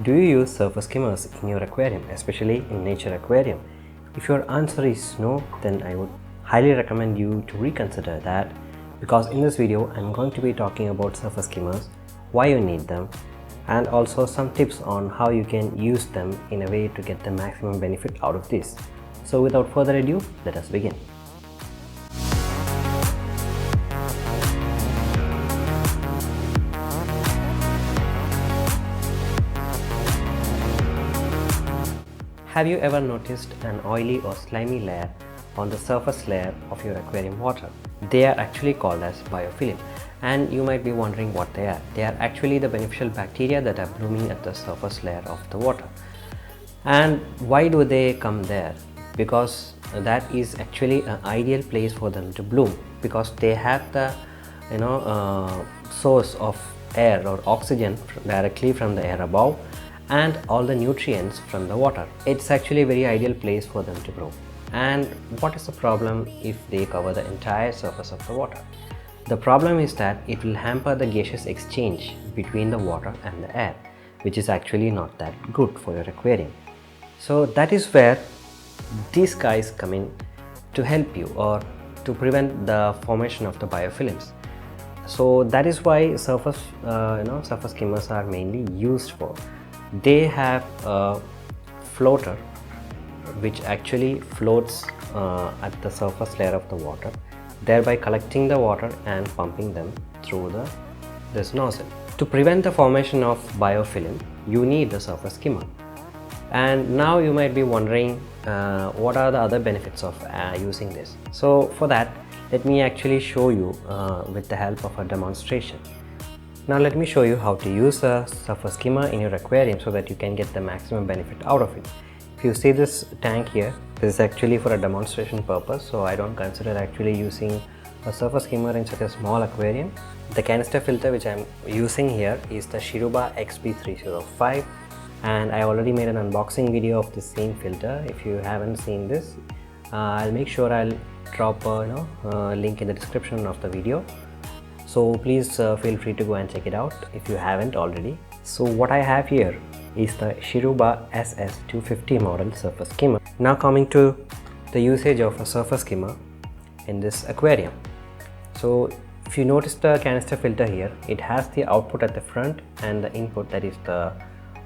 Do you use surface skimmers in your aquarium, especially in nature aquarium? If your answer is no, then I would highly recommend you to reconsider that, because in this video I'm going to be talking about surface skimmers, why you need them, and also some tips on how you can use them in a way to get the maximum benefit out of this. So without further ado, let us begin. Have you ever noticed an oily or slimy layer on the surface layer of your aquarium water? They are actually called as biofilm, and you might be wondering what they are. They are actually the beneficial bacteria that are blooming at the surface layer of the water. And why do they come there? Because that is actually an ideal place for them to bloom, because they have the source of air or oxygen directly from the air above, and all the nutrients from the water. It's actually a very ideal place for them to grow. And what is the problem if they cover the entire surface of the water? The problem is that it will hamper the gaseous exchange between the water and the air, which is actually not that good for your aquarium. So that is where these guys come in to help you, or to prevent the formation of the biofilms. So that is why surface skimmers are mainly used for. They have a floater which actually floats at the surface layer of the water, thereby collecting the water and pumping them through this nozzle. To prevent the formation of biofilm, you need the surface skimmer. And now you might be wondering what are the other benefits of using this. So for that, let me actually show you with the help of a demonstration. Now let me show you how to use a surface skimmer in your aquarium so that you can get the maximum benefit out of it. If you see this tank here, this is actually for a demonstration purpose, so I don't consider actually using a surface skimmer in such a small aquarium. The canister filter which I'm using here is the Shiruba XP305, and I already made an unboxing video of this same filter. If you haven't seen this, I'll make sure I'll drop a link in the description of the video. So please feel free to go and check it out if you haven't already. So what I have here is the Shiruba SS250 model surface skimmer. Now coming to the usage of a surface skimmer in this aquarium. So if you notice the canister filter here, it has the output at the front and the input, that is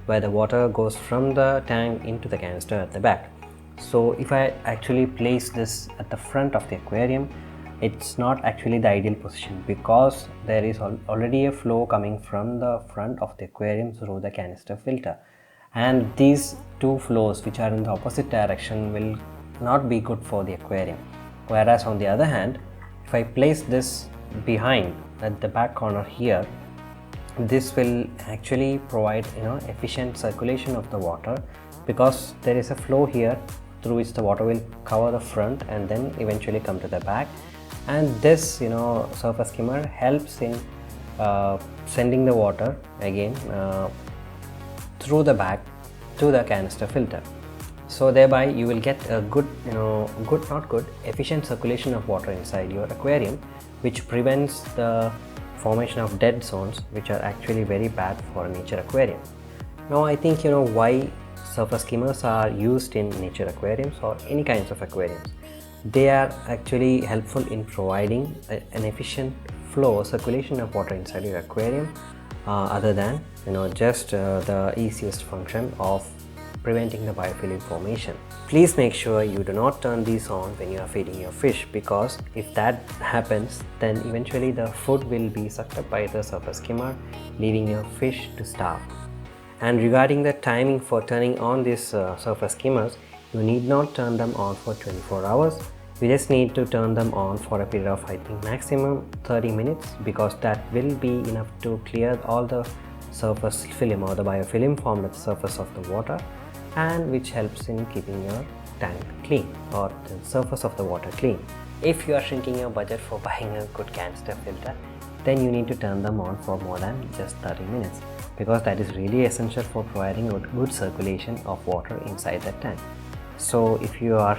where the water goes from the tank into the canister at the back. So if I actually place this at the front of the aquarium, it's not actually the ideal position, because there is already a flow coming from the front of the aquarium through the canister filter, and these two flows which are in the opposite direction will not be good for the aquarium. Whereas on the other hand, if I place this behind at the back corner here, this will actually provide efficient circulation of the water, because there is a flow here through which the water will cover the front and then eventually come to the back. And this surface skimmer helps in sending the water again through the back to the canister filter. So thereby you will get a efficient circulation of water inside your aquarium, which prevents the formation of dead zones, which are actually very bad for a nature aquarium. Now I think why surface skimmers are used in nature aquariums or any kinds of aquariums. They are actually helpful in providing an efficient flow, circulation of water inside your aquarium, other than just the easiest function of preventing the biofilm formation. Please make sure you do not turn these on when you are feeding your fish, because if that happens, then eventually the food will be sucked up by the surface skimmer, leaving your fish to starve. And regarding the timing for turning on these surface skimmers, you need not turn them on for 24 hours. You just need to turn them on for a period of, I think, maximum 30 minutes, because that will be enough to clear all the surface film or the biofilm formed at the surface of the water, and which helps in keeping your tank clean or the surface of the water clean. If you are shrinking your budget for buying a good canister filter, then you need to turn them on for more than just 30 minutes, because that is really essential for providing a good circulation of water inside the tank. So if you are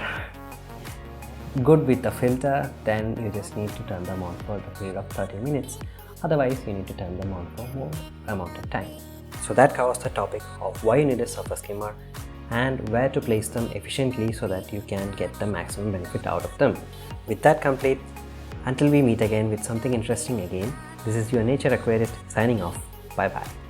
good with the filter, then you just need to turn them on for the period of 30 minutes. Otherwise, you need to turn them on for more amount of time. So that covers the topic of why you need a surface skimmer and where to place them efficiently so that you can get the maximum benefit out of them. With that complete, until we meet again with something interesting again, this is your nature aquarist signing off. Bye bye.